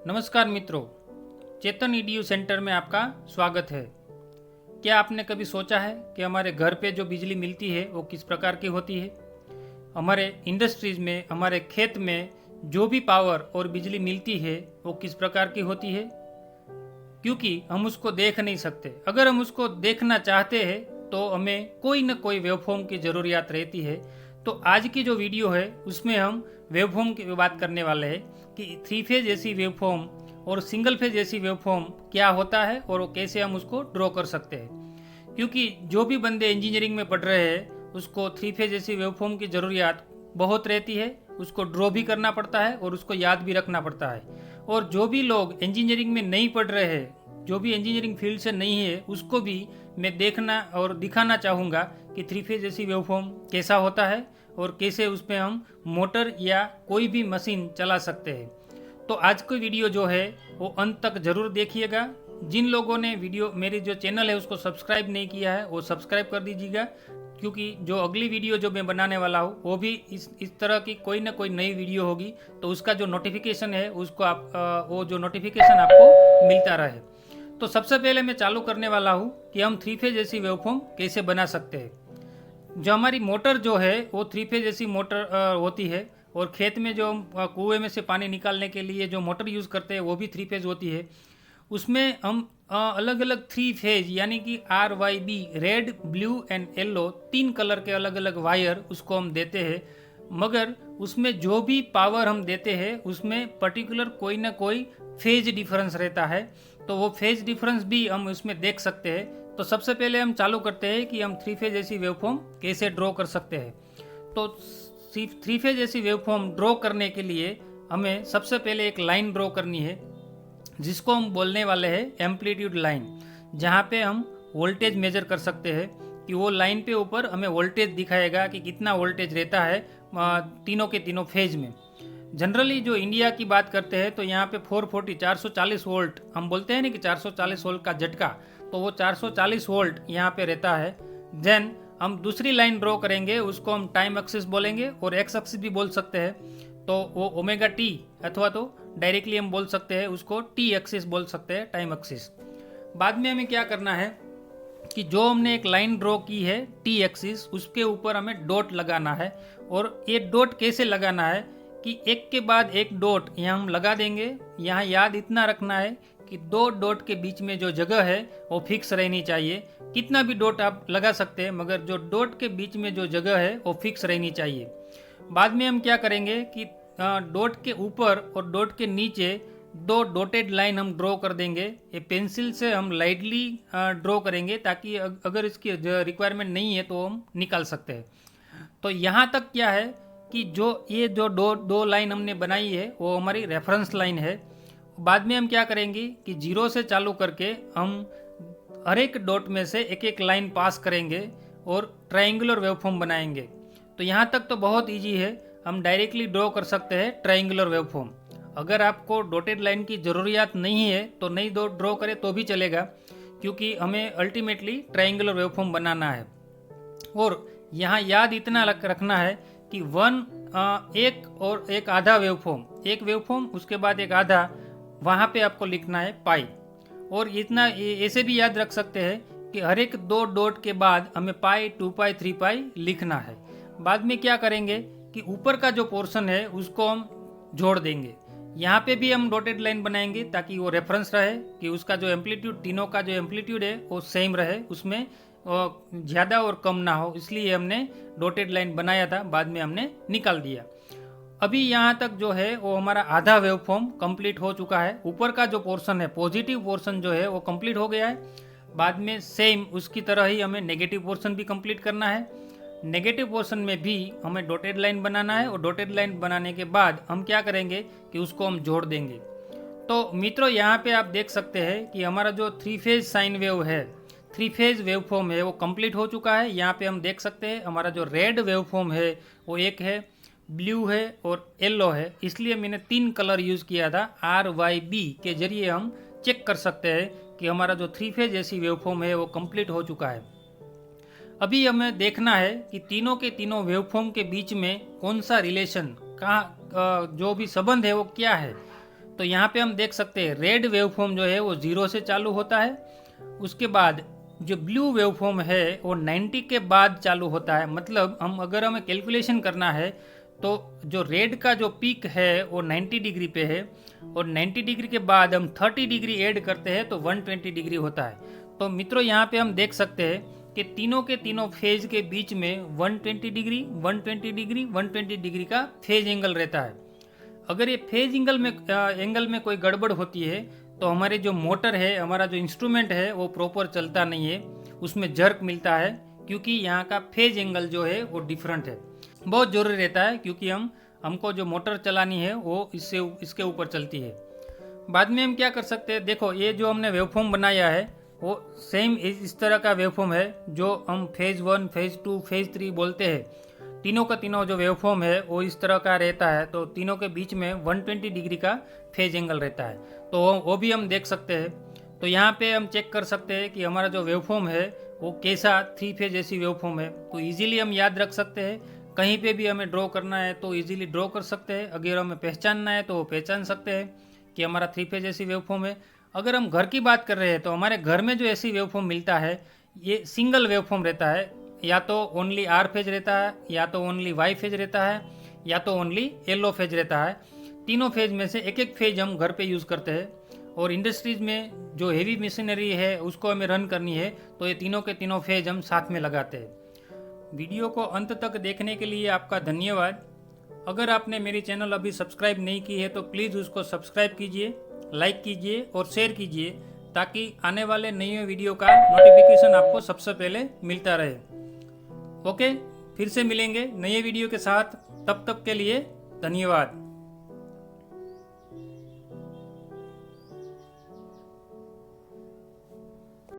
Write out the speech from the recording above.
नमस्कार मित्रों, चेतन EDU centre में आपका स्वागत है। क्या आपने कभी सोचा है कि हमारे घर पे जो बिजली मिलती है वो किस प्रकार की होती है? हमारे इंडस्ट्रीज में, हमारे खेत में जो भी पावर और बिजली मिलती है वो किस प्रकार की होती है? क्योंकि हम उसको देख नहीं सकते। अगर हम उसको देखना चाहते हैं तो हमें कोई न कोई वेवफॉर्म की ज़रूरियात रहती है। तो आज की जो वीडियो है उसमें हम वेवफॉर्म की बात करने वाले हैं कि थ्री फेज एसी वेवफॉर्म और सिंगल फेज एसी वेवफॉर्म क्या होता है और वो कैसे हम उसको ड्रॉ कर सकते हैं। क्योंकि जो भी बंदे इंजीनियरिंग में पढ़ रहे हैं उसको थ्री फेज एसी वेवफॉर्म की ज़रूरियात बहुत रहती है, उसको ड्रॉ भी करना पड़ता है और उसको याद भी रखना पड़ता है। और जो भी लोग इंजीनियरिंग में नहीं पढ़ रहे हैं, जो भी इंजीनियरिंग फील्ड से नहीं है, उसको भी मैं देखना और दिखाना चाहूँगा कि थ्री फेज एसी वेवफॉर्म कैसा होता है और कैसे उस पर हम मोटर या कोई भी मशीन चला सकते हैं। तो आज की वीडियो जो है वो अंत तक ज़रूर देखिएगा। जिन लोगों ने वीडियो मेरी जो चैनल है उसको सब्सक्राइब नहीं किया है वो सब्सक्राइब कर दीजिएगा, क्योंकि जो अगली वीडियो जो मैं बनाने वाला हूँ वो भी इस तरह की कोई ना कोई नई वीडियो होगी, तो उसका जो नोटिफिकेशन है उसको वो जो नोटिफिकेशन आपको मिलता रहे। तो सबसे पहले मैं चालू करने वाला हूँ कि हम थ्री फेज एसी वेवफॉर्म कैसे बना सकते हैं। जो हमारी मोटर जो है वो थ्री फेज एसी मोटर होती है, और खेत में जो हम कुएं में से पानी निकालने के लिए जो मोटर यूज़ करते हैं वो भी थ्री फेज होती है। उसमें हम अलग अलग थ्री फेज यानी कि RYB, red, blue and yellow, तीन कलर के अलग अलग वायर उसको हम देते हैं। मगर उसमें जो भी पावर हम देते हैं उसमें पर्टिकुलर कोई ना कोई फेज डिफरेंस रहता है, तो वो फेज डिफरेंस भी हम उसमें देख सकते हैं। तो सबसे पहले हम चालू करते हैं कि हम थ्री फेज एसी वेवफॉर्म कैसे ड्रॉ कर सकते हैं। तो three phase AC waveform draw करने के लिए हमें सबसे पहले एक लाइन ड्रॉ करनी है, जिसको हम बोलने वाले हैं एम्पलीट्यूड लाइन, जहाँ पे हम वोल्टेज मेजर कर सकते हैं कि वो लाइन पे ऊपर हमें वोल्टेज दिखाएगा कि कितना वोल्टेज रहता है तीनों के तीनों फेज में। जनरली जो इंडिया की बात करते हैं तो यहाँ पे 440 वोल्ट हम बोलते हैं ना कि 440 वोल्ट का झटका, तो वो 440 वोल्ट यहाँ पे रहता है। देन हम दूसरी लाइन ड्रॉ करेंगे, उसको हम टाइम एक्सिस बोलेंगे और एक्स एक्सिस भी बोल सकते हैं। तो वो ओमेगा टी, अथवा तो डायरेक्टली हम बोल सकते हैं उसको टी एक्सिस बोल सकते हैं, टाइम एक्सिस। बाद में हमें क्या करना है कि जो हमने एक लाइन ड्रॉ की है टी एक्सिस, उसके ऊपर हमें डॉट लगाना है। और ये डॉट कैसे लगाना है कि एक के बाद एक डॉट यहाँ हम लगा देंगे। यहाँ याद इतना रखना है कि दो डॉट के बीच में जो जगह है वो फिक्स रहनी चाहिए। कितना भी डॉट आप लगा सकते हैं, मगर जो डॉट के बीच में जो जगह है वो फिक्स रहनी चाहिए। बाद में हम क्या करेंगे कि डॉट के ऊपर और डॉट के नीचे दो डॉटेड लाइन हम ड्रॉ कर देंगे। ये पेंसिल से हम लाइटली ड्रॉ करेंगे, ताकि अगर इसकी रिक्वायरमेंट नहीं है तो हम निकाल सकते हैं। तो यहाँ तक क्या है कि ये जो दो लाइन हमने बनाई है वो हमारी रेफरेंस लाइन है। बाद में हम क्या करेंगे कि जीरो से चालू करके हम हर एक डॉट में से एक एक लाइन पास करेंगे और ट्रायंगुलर वेवफॉर्म बनाएंगे। तो यहाँ तक तो बहुत इजी है, हम डायरेक्टली ड्रॉ कर सकते हैं ट्रायंगुलर वेवफॉर्म। अगर आपको डॉटेड लाइन की ज़रूरियात नहीं है तो नहीं ड्रॉ करें तो भी चलेगा, क्योंकि हमें अल्टीमेटली ट्रायंगुलर वेवफॉर्म बनाना है। और यहाँ याद इतना रखना है कि एक और एक आधा वेवफॉर्म, एक वेवफॉर्म उसके बाद एक आधा, वहाँ पे आपको लिखना है पाई। और इतना ऐसे भी याद रख सकते हैं कि हर एक दो डॉट के बाद हमें पाई, 2 पाई, 3 पाई लिखना है। बाद में क्या करेंगे कि ऊपर का जो पोर्शन है उसको हम जोड़ देंगे। यहाँ पे भी हम डॉटेड लाइन बनाएंगे ताकि वो रेफरेंस रहे कि उसका जो एम्पलीट्यूड, तीनों का जो एम्पलीट्यूड है वो सेम रहे, उसमें ज़्यादा और कम ना हो, इसलिए हमने डॉटेड लाइन बनाया था, बाद में हमने निकाल दिया। अभी यहाँ तक जो है वो हमारा आधा वेवफॉर्म कंप्लीट हो चुका है। ऊपर का जो पोर्शन है, पॉजिटिव पोर्शन जो है वो कंप्लीट हो गया है। बाद में सेम उसकी तरह ही हमें नेगेटिव पोर्शन भी कंप्लीट करना है। नेगेटिव पोर्शन में भी हमें डॉटेड लाइन बनाना है, और डॉटेड लाइन बनाने के बाद हम क्या करेंगे कि उसको हम जोड़ देंगे। तो मित्रों, यहाँ पे आप देख सकते हैं कि हमारा जो थ्री फेज साइन वेव है, थ्री फेज वेवफॉर्म है, वो कंप्लीट हो चुका है। यहाँ पे हम देख सकते हैं हमारा जो रेड वेवफॉर्म है वो एक है, ब्लू है और येलो है, इसलिए मैंने तीन कलर यूज़ किया था। RYB के जरिए हम चेक कर सकते हैं कि हमारा जो थ्री फेज एसी वेवफॉर्म है वो कंप्लीट हो चुका है। अभी हमें देखना है कि तीनों के तीनों वेवफॉर्म के बीच में कौन सा रिलेशन, कहाँ जो भी संबंध है वो क्या है। तो यहाँ पे हम देख सकते हैं रेड वेवफॉर्म जो है वो 0 से चालू होता है, उसके बाद जो ब्लू वेवफॉर्म है वो 90 के बाद चालू होता है। मतलब अगर हमें कैलकुलेशन करना है तो जो रेड का जो पीक है वो 90 डिग्री पे है, और 90 डिग्री के बाद हम 30 डिग्री ऐड करते हैं तो 120 डिग्री होता है। तो मित्रों यहाँ पे हम देख सकते हैं कि तीनों के तीनों फेज के बीच में 120 डिग्री 120 डिग्री 120 डिग्री का फेज एंगल रहता है। अगर ये फेज एंगल में कोई गड़बड़ होती है तो हमारे जो मोटर है, हमारा जो इंस्ट्रूमेंट है वो प्रॉपर चलता नहीं है, उसमें जर्क मिलता है, क्योंकि यहाँ का फेज एंगल जो है वो डिफरेंट है। बहुत ज़रूरी रहता है क्योंकि हमको जो मोटर चलानी है वो इसके ऊपर चलती है। बाद में हम क्या कर सकते हैं, देखो ये जो हमने वेवफॉर्म बनाया है वो सेम इस तरह का वेवफॉर्म है जो हम फेज 1, फेज 2, फेज 3 बोलते हैं। तीनों का तीनों जो वेवफॉर्म है वो इस तरह का रहता है, तो तीनों के बीच में 120 डिग्री का फेज एंगल रहता है, तो वो भी हम देख सकते हैं। तो यहाँ पे हम चेक कर सकते हैं कि हमारा जो वेवफॉर्म है वो कैसा 3 फेज ऐसी वेवफॉर्म है। तो इजीली हम याद रख सकते हैं, कहीं पे भी हमें ड्रॉ करना है तो इजीली ड्रॉ कर सकते हैं। अगर हमें पहचानना है तो वो पहचान सकते हैं कि हमारा 3 फेज ऐसी वेवफॉर्म है। अगर हम घर की बात कर रहे हैं तो हमारे घर में जो ऐसी वेवफॉर्म मिलता है ये सिंगल वेवफॉर्म रहता है, या तो ओनली आर फेज रहता है, या तो ओनली वाई फेज रहता है, या तो ओनली येलो फेज रहता है। तीनों फेज में से एक एक फेज हम घर पे यूज़ करते हैं, और इंडस्ट्रीज़ में जो हेवी मशीनरी है उसको हमें रन करनी है तो ये तीनों के तीनों फेज हम साथ में लगाते हैं। वीडियो को अंत तक देखने के लिए आपका धन्यवाद। अगर आपने मेरी चैनल अभी सब्सक्राइब नहीं की है तो प्लीज़ उसको सब्सक्राइब कीजिए, लाइक कीजिए और शेयर कीजिए, ताकि आने वाले नए वीडियो का नोटिफिकेशन आपको सबसे पहले मिलता रहे। ओके, फिर से मिलेंगे नए वीडियो के साथ, तब तक के लिए धन्यवाद।